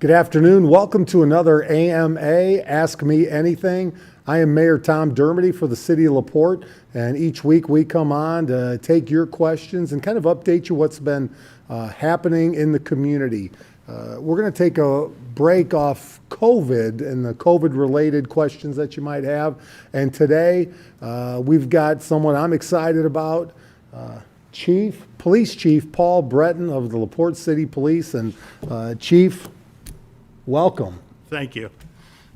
Good afternoon. Welcome to another AMA, Ask Me Anything. I am Mayor Tom Dermody for the City of LaPorte, and each week we come on to take your questions and kind of update you what's been happening in the community. We're going to take a break off COVID and the COVID-related questions that you might have. And today we've got someone I'm excited about, Police Chief Paul Brettin of the LaPorte City Police. And Chief, welcome. Thank you.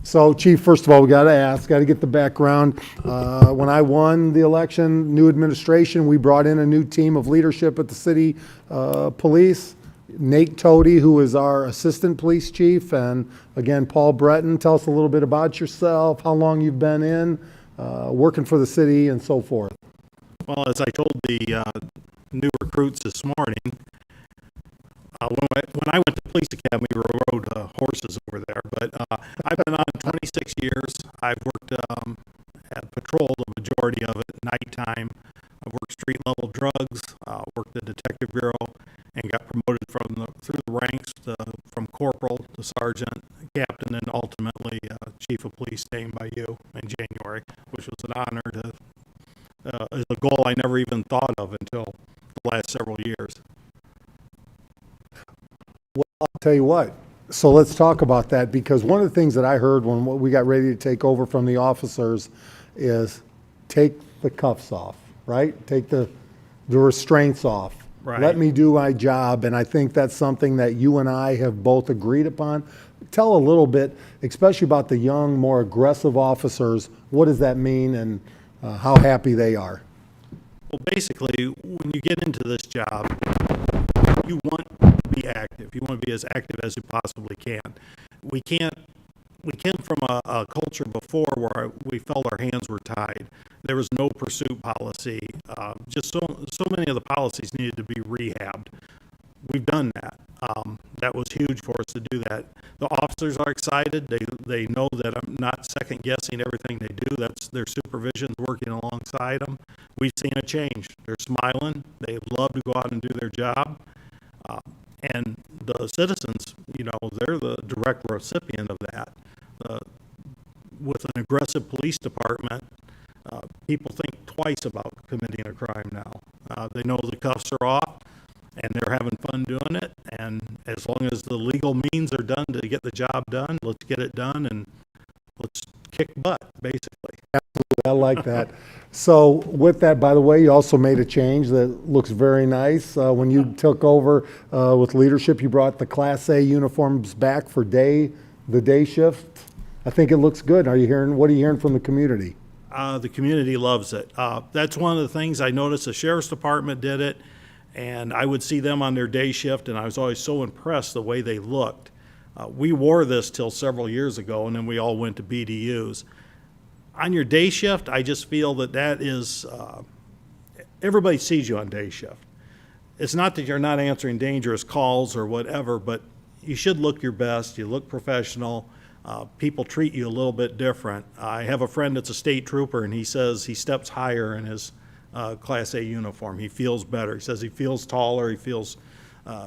So, Chief, first of all, we got to get the background. When I won the election, new administration, we brought in a new team of leadership at the city police. Nate Toady, who is our assistant police chief, and again, Paul Brettin. Tell us a little bit about yourself, how long you've been in, working for the city, and so forth. Well, as I told the new recruits this morning, when I went to police academy, we rode horses over there. But I've been on 26 years. I've worked at patrol, the majority of it, nighttime. I've worked street level drugs, worked the detective bureau, and got promoted through the ranks from corporal to sergeant, captain, and ultimately chief of police named by you in January, which was an honor to is a goal I never even thought of until the last several years. Well, I'll tell you what. So let's talk about that, because one of the things that I heard when we got ready to take over from the officers is take the cuffs off, right? Take the restraints off. Right. Let me do my job. And I think that's something that you and I have both agreed upon. Tell a little bit, especially about the young, more aggressive officers. What does that mean, and how happy they are? Well, basically, when you get into this job, you want to be active. You want to be as active as you possibly can. We came from a culture before where we felt our hands were tied. There was no pursuit policy. Just so many of the policies needed to be rehabbed. We've done that. That was huge for us to do that. The officers are excited. They know that I'm not second guessing everything they do. That's their supervision's working alongside them. We've seen a change. They're smiling. They love to go out and do their job. And the citizens, they're the direct recipient of that. With an aggressive police department, people think twice about committing a crime now. They know the cuffs are off, and they're having fun doing it. And as long as the legal means are done to get the job done, let's get it done, and let's kick butt, basically. Absolutely, I like that. So with that, by the way, you also made a change that looks very nice. When you took over with leadership, you brought the Class A uniforms back for the day shift. I think it looks good. What are you hearing from the community? The community loves it. That's one of the things I noticed. The sheriff's department did it, and I would see them on their day shift, and I was always so impressed the way they looked. We wore this till several years ago, and then we all went to BDUs. On your day shift, I just feel that is, everybody sees you on day shift. It's not that you're not answering dangerous calls or whatever, but you should look your best. You look professional. People treat you a little bit different. I have a friend that's a state trooper, and he says he steps higher in his Class A uniform. He feels better. He says he feels taller. He feels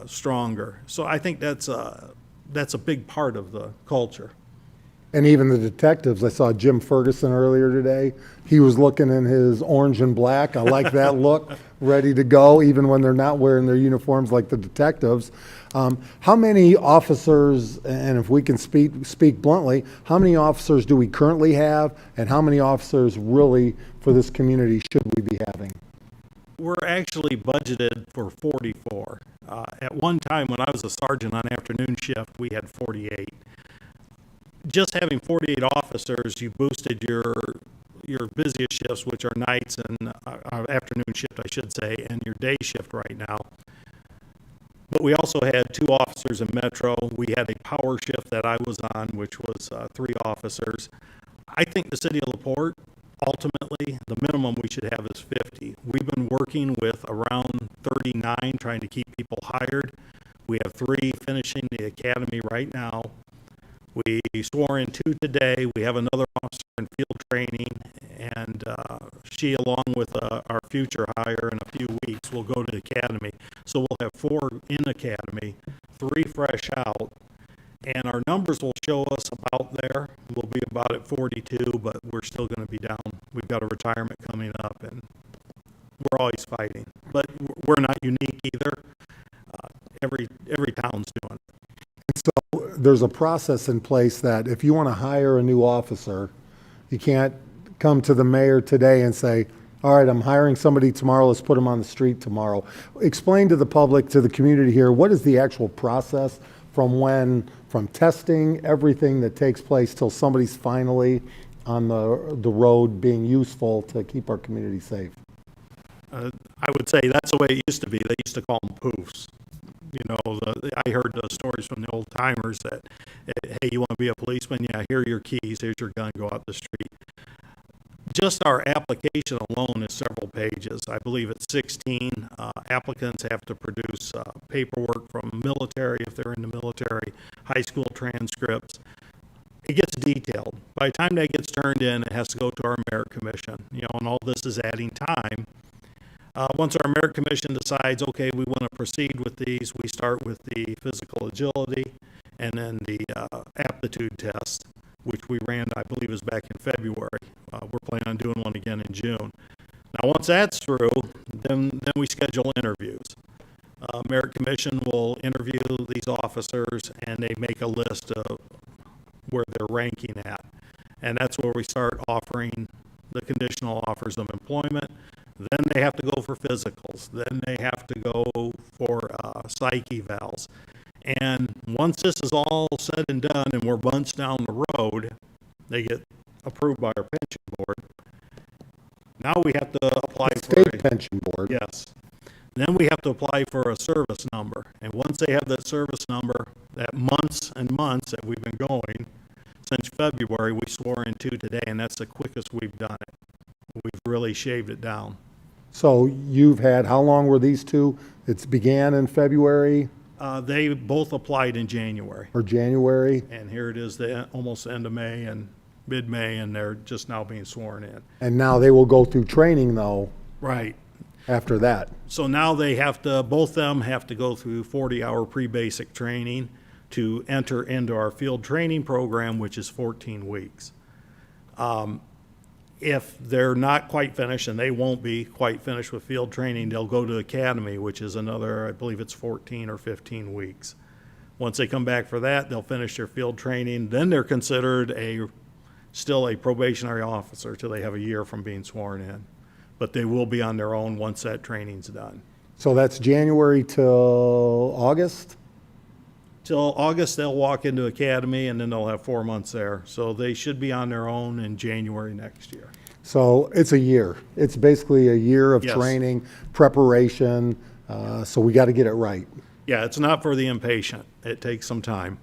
stronger. So I think that's a big part of the culture. And even the detectives, I saw Jim Ferguson earlier today. He was looking in his orange and black. I like that look, ready to go, even when they're not wearing their uniforms like the detectives. How many officers, and if we can speak bluntly, how many officers do we currently have, and how many officers really for this community should we be having? We're actually budgeted for 44. At one time when I was a sergeant on afternoon shift, we had 48. Just having 48 officers, you boosted your busiest shifts, which are nights and afternoon shift, I should say, and your day shift right now. But we also had 2 officers in Metro. We had a power shift that I was on, which was 3 officers. I think the city of LaPorte, ultimately, the minimum we should have is 50. We've been working with around 39, trying to keep people hired. We have 3 finishing the academy right now. We swore in 2 today. We have another officer in field training, and she, along with our future hire in a few weeks, will go to the academy. So we'll have 4 in academy, 3 fresh out, And our numbers will show us about there. We'll be about at 42, but we're still going to be down. We've got a retirement coming up, and we're always fighting. But we're not unique either. Every town's doing it. So there's a process in place that if you want to hire a new officer, you can't come to the mayor today and say, all right, I'm hiring somebody tomorrow, let's put them on the street tomorrow. Explain to the public, to the community here, what is the actual process from testing, everything that takes place till somebody's finally on the road being useful to keep our community safe? I would say that's the way it used to be. They used to call them poofs. You know, I heard the stories from the old timers that, hey, you want to be a policeman? Yeah, here are your keys. Here's your gun. Go out the street. Just our application alone is several pages. I believe it's 16. Applicants have to produce paperwork from military, if they're in the military, high school transcripts. It gets detailed. By the time that gets turned in, it has to go to our merit commission. You know, and all this is adding time. Once our merit commission decides, okay, we want to proceed with these, we start with the physical agility and then the aptitude test, which we ran, I believe, was back in February. We're planning on doing one again in June. Now, once that's through, then we schedule interviews. Merit Commission will interview these officers, and they make a list of where they're ranking at. And that's where we start offering the conditional offers of employment. Then they have to go for physicals. Then they have to go for psych evals. And once this is all said and done and we're months down the road, they get approved by our pension board. Now we have to apply for State pension board. Yes. Then we have to apply for a service number. And once they have that service number, that months and months that we've been going, since February, we swore in 2 today, and that's the quickest we've done it. We've really shaved it down. So you've had, how long were these two? It began in February They both applied in January. or January? And here it is, almost the end of May and mid-May, and they're just now being sworn in. And now they will go through training though Right. after that. So now they have to, both them have to go through 40-hour pre-basic training to enter into our field training program, which is 14 weeks. If they're not quite finished, and they won't be quite finished with field training, they'll go to academy, which is another, I believe it's 14 or 15 weeks. Once they come back for that, they'll finish their field training. Then they're considered still a probationary officer till they have a year from being sworn in. But they will be on their own once that training's done. So that's January till August? Till August, they'll walk into academy, and then they'll have 4 months there. So they should be on their own in January next year. So it's a year. It's basically a year of Yes. training, preparation. So we got to get it right, Yeah, it's not for the impatient. It takes some time.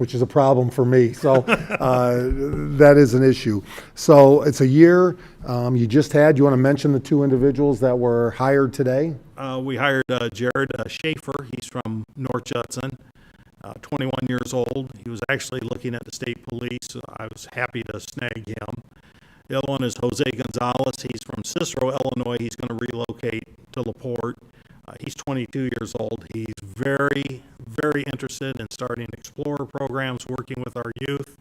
which is a problem for me. So that is an issue. So it's a year. You want to mention the 2 individuals that were hired today? We hired Jared Schaefer. He's from North Judson, 21 years old. He was actually looking at the state police. I was happy to snag him. The other one is Jose Gonzalez. He's from Cicero, Illinois. He's going to relocate to LaPorte. He's 22 years old. He's very, very interested in starting Explorer programs, working with our youth.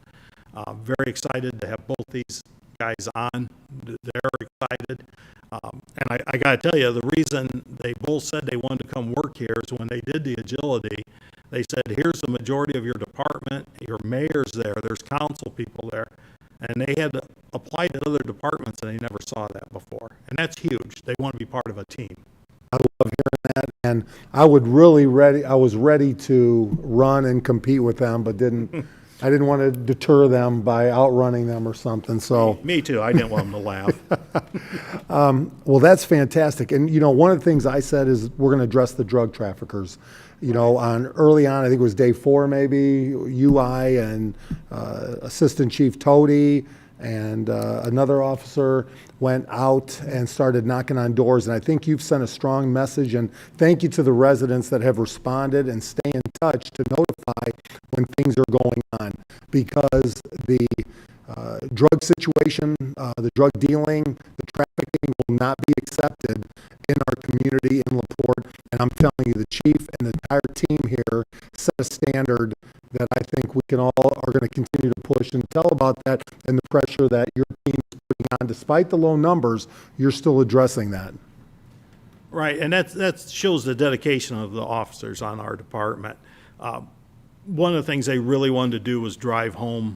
Very excited to have both these guys on. They're excited. And I got to tell you, the reason they both said they wanted to come work here is when they did the agility, they said, here's the majority of your department, your mayor's there, there's council people there. And they had applied to other departments and they never saw that before. And that's huge. They want to be part of a team. I love hearing that, and I was ready to run and compete with them, but I didn't want to deter them by outrunning them or something. So, Me too. I didn't want them to laugh. well, that's fantastic. And one of the things I said is we're going to address the drug traffickers. Early on, I think it was day 4, maybe UI and Assistant Chief Toady and another officer went out and started knocking on doors. And I think you've sent a strong message, and thank you to the residents that have responded and stay in touch to notify when things are going on, because the drug situation, the drug dealing, the trafficking will not be accepted. in our community in LaPorte. And I'm telling you, the chief and the entire team here set a standard that I think we can all are going to continue to push and tell about that and the pressure that your team is putting on. Despite the low numbers, you're still addressing that. Right, and that shows the dedication of the officers on our department. One of the things they really wanted to do was drive home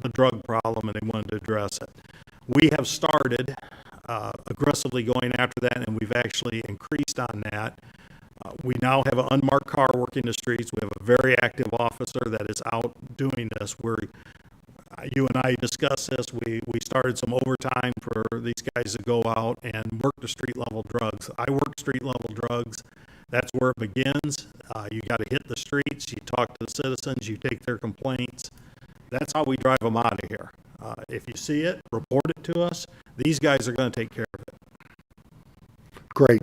the drug problem, and they wanted to address it. We have started aggressively going after that, and we've actually increased on that. We now have an unmarked car working the streets. We have a very active officer that is out doing this. You and I discussed this. We started some overtime for these guys to go out and work the street level drugs. I work street level drugs. That's where it begins. You got to hit the streets. You talk to the citizens. You take their complaints. That's how we drive them out of here. If you see it, report it to us. These guys are going to take care of it. Great.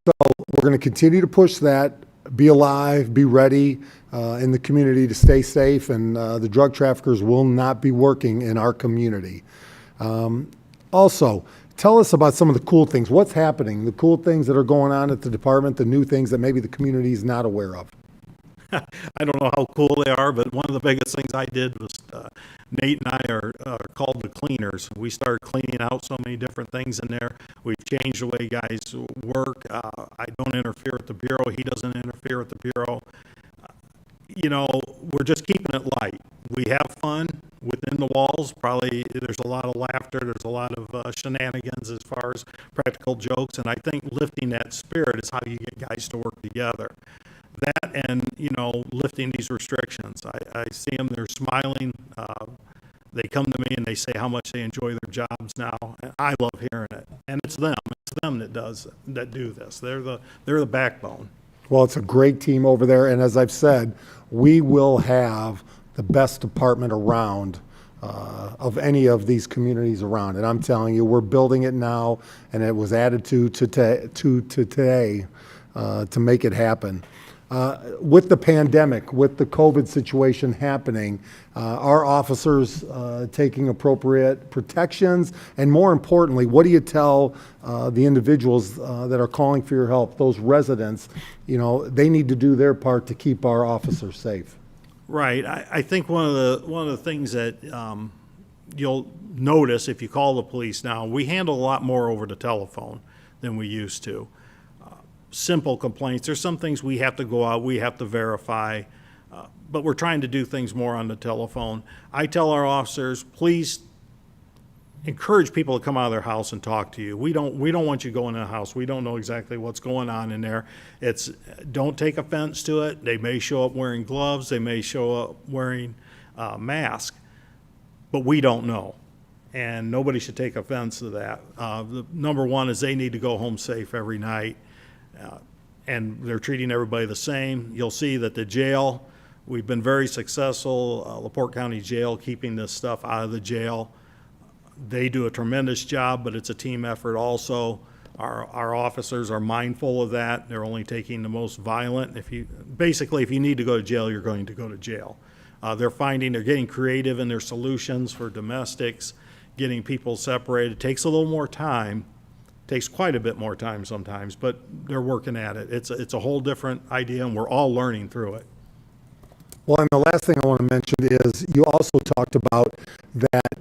So we're going to continue to push that, be alive, be ready in the community to stay safe, and the drug traffickers will not be working in our community. Also, tell us about some of the cool things. What's happening, the cool things that are going on at the department, the new things that maybe the community is not aware of. I don't know how cool they are, but one of the biggest things I did was Nate and I are called the cleaners. We started cleaning out so many different things in there. We've changed the way guys work. I don't interfere with the Bureau. He doesn't interfere with the Bureau. We're just keeping it light. We have fun within the walls. Probably there's a lot of laughter. There's a lot of shenanigans as far as practical jokes. And I think lifting that spirit is how you get guys to work together. That and, lifting these restrictions. I see them, they're smiling. They come to me and they say how much they enjoy their jobs now. And I love hearing it. And it's them that do this. They're the backbone. Well, it's a great team over there. And as I've said, we will have the best department around of any of these communities around. And I'm telling you, we're building it now, and it was added to today to make it happen. With the pandemic, with the COVID situation happening, are officers taking appropriate protections? And more importantly, what do you tell the individuals that are calling for your help, those residents? They need to do their part to keep our officers safe. Right. I think one of the things that you'll notice if you call the police now, we handle a lot more over the telephone than we used to. Simple complaints. There's some things we have to go out, we have to verify, but we're trying to do things more on the telephone. I tell our officers, please encourage people to come out of their house and talk to you. We don't want you going in the house. We don't know exactly what's going on in there. Don't take offense to it. They may show up wearing gloves. They may show up wearing a mask, but we don't know. And nobody should take offense to that. The number one is they need to go home safe every night. And they're treating everybody the same. You'll see that the jail, we've been very successful, LaPorte County Jail, keeping this stuff out of the jail. They do a tremendous job, but it's a team effort also. Our officers are mindful of that. They're only taking the most violent. If you need to go to jail, you're going to go to jail. They're getting creative in their solutions for domestics, getting people separated. It takes a little more time. Takes quite a bit more time sometimes, but they're working at it. It's a whole different idea, and we're all learning through it. Well, and the last thing I want to mention is you also talked about that,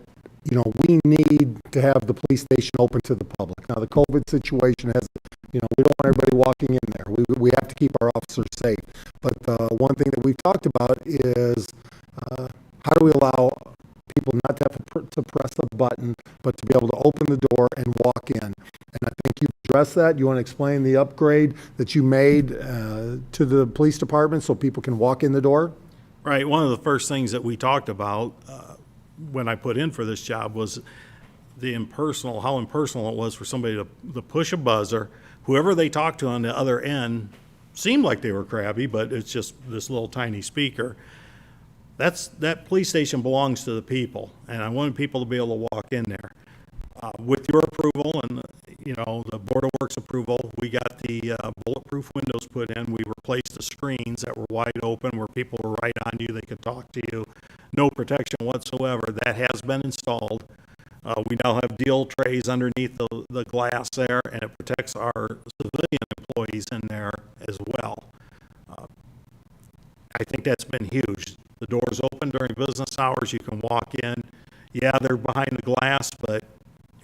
we need to have the police station open to the public. Now, the COVID situation has, we don't want everybody walking in there. We have to keep our officers safe. But one thing that we've talked about is how do we allow people not to have to press a button, but to be able to open the door and walk in. And I think you addressed that. You want to explain the upgrade that you made to the police department so people can walk in the door? Right. One of the first things that we talked about when I put in for this job was how impersonal it was for somebody to push a buzzer. Whoever they talked to on the other end seemed like they were crabby, but it's just this little tiny speaker. That police station belongs to the people, and I wanted people to be able to walk in there. With your approval and the Board of Works approval, we got the bulletproof windows put in. We replaced the screens that were wide open where people were right on you. They could talk to you. No protection whatsoever. That has been installed. We now have deal trays underneath the glass there, and it protects our civilian employees in there as well. I think that's been huge. The door's open during business hours. You can walk in. Yeah, they're behind the glass, but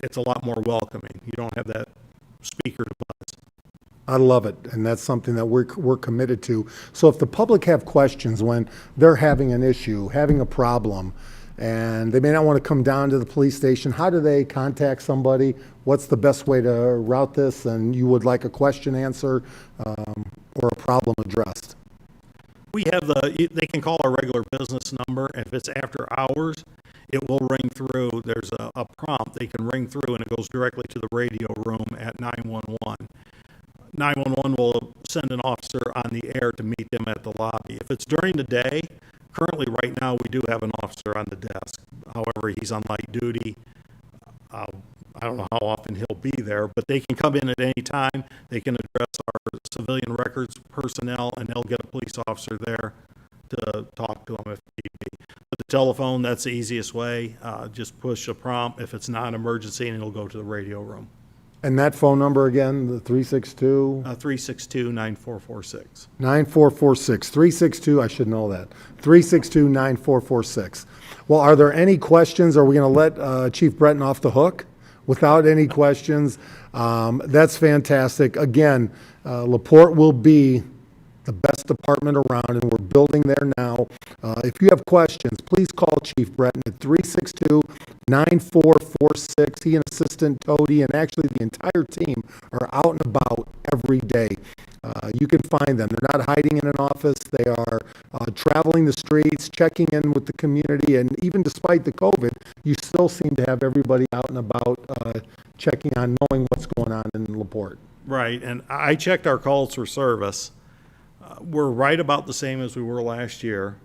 it's a lot more welcoming. You don't have that speaker to buzz. I love it, and that's something that we're committed to. So if the public have questions when they're having an issue, having a problem, and they may not want to come down to the police station, how do they contact somebody? What's the best way to route this? And you would like a question answered or a problem addressed? We have they can call our regular business number. If it's after hours, it will ring through. There's a prompt they can ring through, and it goes directly to the radio room at 911. 911 will send an officer on the air to meet them at the lobby. If it's during the day, currently right now we do have an officer on the desk. However, he's on light duty. I don't know how often he'll be there, but they can come in at any time. They can address our civilian records personnel, and they'll get a police officer there to talk to them if need be. But the telephone, that's the easiest way. Just push a prompt if it's not an emergency, and it'll go to the radio room. And that phone number again, the 362? 362-9446. 9446. 362, I should know that. 362-9446. Well, are there any questions? Are we going to let Chief Brettin off the hook without any questions? That's fantastic. Again, LaPorte will be the best department around, and we're building there now. If you have questions, please call Chief Brettin at 362-9446. He and Assistant Toady and actually the entire team are out and about every day. You can find them. They're not hiding in an office. They are traveling the streets, checking in with the community, and even despite the COVID, you still seem to have everybody out and about checking on, knowing what's going on in LaPorte. Right, and I checked our calls for service. We're right about the same as we were last year.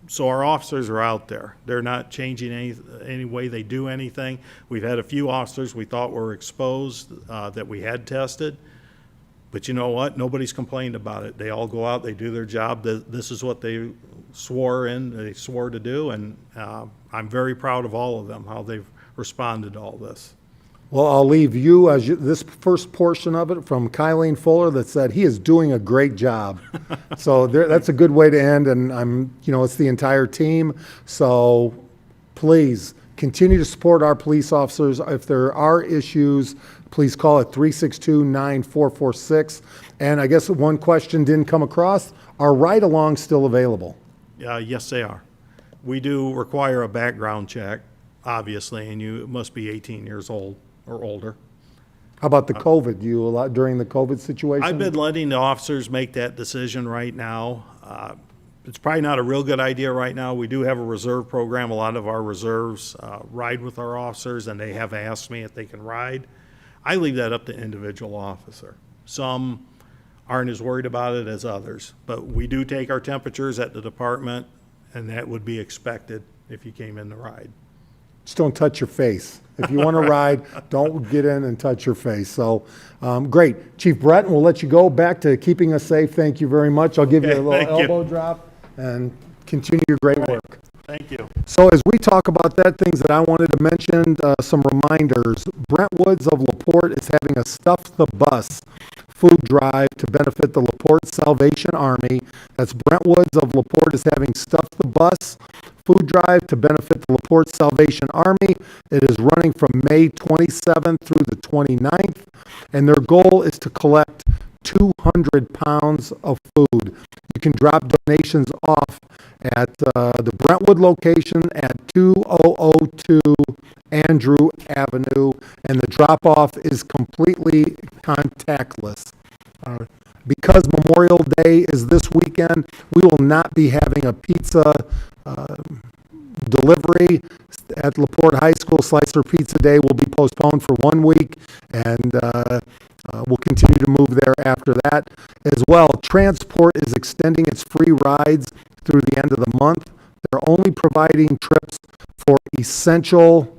So our officers are out there. They're not changing any way they do anything. We've had a few officers we thought were exposed that we had tested. But you know what? Nobody's complained about it. They all go out, they do their job. This is what they swore to do, and I'm very proud of all of them, how they've responded to all this. Well, I'll leave you as this first portion of it from Kylene Fuller that said he is doing a great job. So that's a good way to end, and it's the entire team. So please continue to support our police officers. If there are issues, please call at 362-9446. And I guess one question didn't come across. Are ride-alongs still available? Yes, they are. We do require a background check, obviously, and you must be 18 years old or older. How about the COVID? You allow during the COVID situation? I've been letting the officers make that decision right now. It's probably not a real good idea right now. We do have a reserve program. A lot of our reserves ride with our officers, and they have asked me if they can ride. I leave that up to individual officer. Some aren't as worried about it as others, but we do take our temperatures at the department, and that would be expected if you came in to ride. Just don't touch your face. If you want to ride, don't get in and touch your face. So, great. Chief Brettin, we'll let you go back to keeping us safe. Thank you very much. I'll give you a little elbow drop and continue your great work. Thank you. So as we talk about that, things that I wanted to mention, some reminders. Brentwoods of LaPorte is having a Stuff the Bus food drive to benefit the LaPorte Salvation Army. That's Brentwoods of LaPorte is having Stuff the Bus food drive to benefit the LaPorte Salvation Army. It is running from May 27th through the 29th, and their goal is to collect 200 pounds of food. You can drop donations off at the Brentwood location at 2002 Andrew Avenue, and the drop-off is completely contactless. Because Memorial Day is this weekend, we will not be having a pizza delivery at LaPorte High School. Slicer Pizza Day will be postponed for 1 week, and we'll continue to move there after that as well. Transport is extending its free rides through the end of the month. They're only providing trips for essential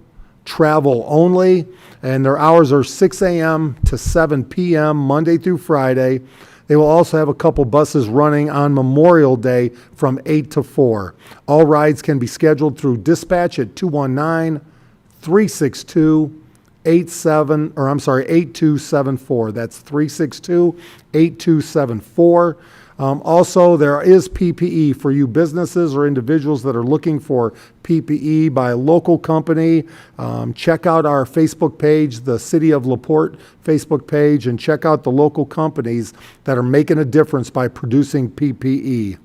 travel only, and their hours are 6 a.m. to 7 p.m. Monday through Friday. They will also have a couple buses running on Memorial Day from 8 to 4. All rides can be scheduled through dispatch at 8274. That's 362-8274. Also, there is PPE for you businesses or individuals that are looking for PPE by a local company. Check out our Facebook page, the City of LaPorte Facebook page, and check out the local companies that are making a difference by producing PPE.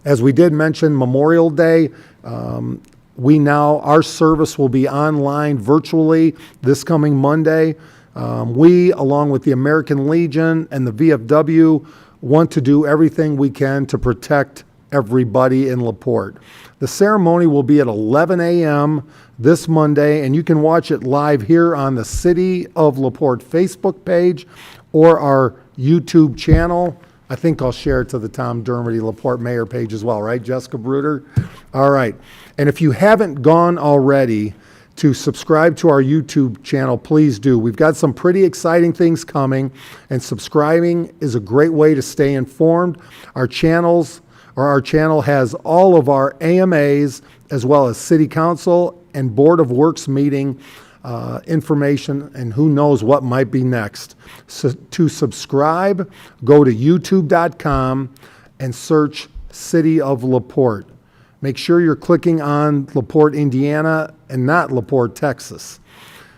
As we did mention, Memorial Day, our service will be online virtually this coming Monday. We, along with the American Legion and the VFW, want to do everything we can to protect everybody in LaPorte. The ceremony will be at 11 a.m. this Monday, and you can watch it live here on the City of LaPorte Facebook page or our YouTube channel. I think I'll share it to the Tom Dermody LaPorte Mayor page as well, right, Jessica Bruder? All right. And if you haven't gone already to subscribe to our YouTube channel, please do. We've got some pretty exciting things coming, and subscribing is a great way to stay informed. Our channel has all of our AMAs as well as City Council and Board of Works meeting information, and who knows what might be next. So to subscribe, go to youtube.com and search City of LaPorte. Make sure you're clicking on LaPorte, Indiana, and not LaPorte, Texas.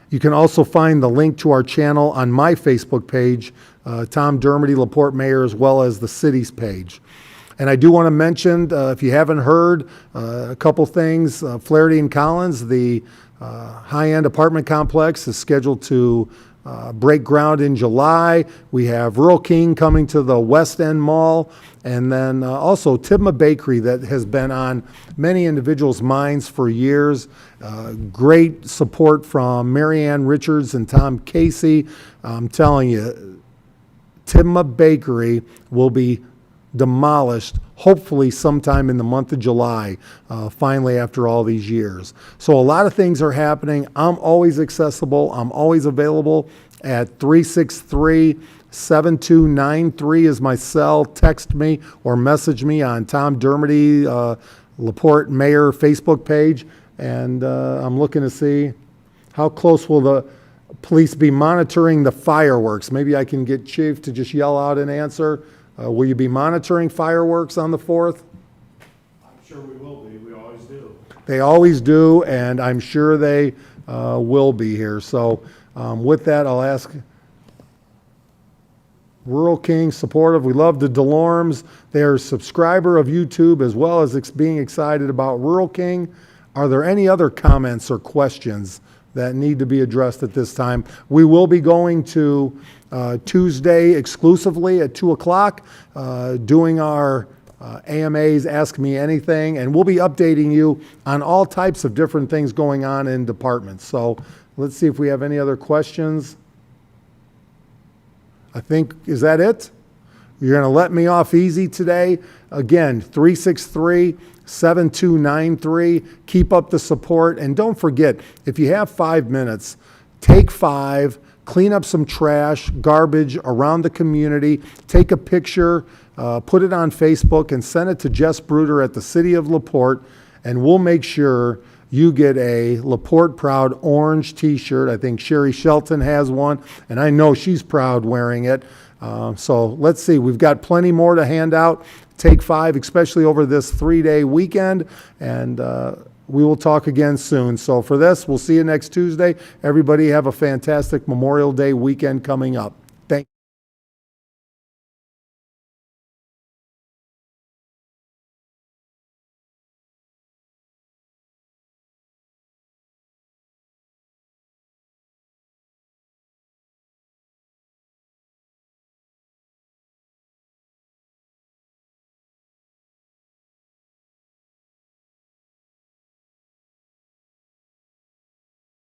You can also find the link to our channel on my Facebook page, Tom Dermody, LaPorte Mayor, as well as the city's page. And I do want to mention, if you haven't heard, a couple things. Flaherty and Collins, the high-end apartment complex, is scheduled to break ground in July. We have Rural King coming to the West End Mall. And then also Tidma Bakery, that has been on many individuals' minds for years. Great support from Marianne Richards and Tom Casey. I'm telling you, Tidma Bakery will be demolished, hopefully sometime in the month of July, finally after all these years. So a lot of things are happening. I'm always accessible. I'm always available at 363-7293 is my cell. Text me or message me on Tom Dermody, LaPorte Mayor Facebook page. And I'm looking to see how close will the police be monitoring the fireworks. Maybe I can get Chief to just yell out an answer. Will you be monitoring fireworks on the 4th? I'm sure we will be. We always do. They always do, and I'm sure they will be here. So with that, I'll ask Rural King, supportive. We love the Delormes. They're a subscriber of YouTube as well as being excited about Rural King. Are there any other comments or questions that need to be addressed at this time? We will be going to Tuesday exclusively at 2 o'clock, doing our AMAs, Ask Me Anything, and we'll be updating you on all types of different things going on in departments. So let's see if we have any other questions. I think, is that it? You're going to let me off easy today. Again, 363-7293. Keep up the support. And don't forget, if you have 5 minutes, take 5, clean up some trash, garbage around the community, take a picture, put it on Facebook, and send it to Jess Bruder at the City of LaPorte, and we'll make sure you get a LaPorte Proud orange t-shirt. I think Sherry Shelton has one, and I know she's proud wearing it. So let's see. We've got plenty more to hand out. Take 5, especially over this 3-day weekend, and we will talk again soon. So for this, we'll see you next Tuesday. Everybody have a fantastic Memorial Day weekend coming up.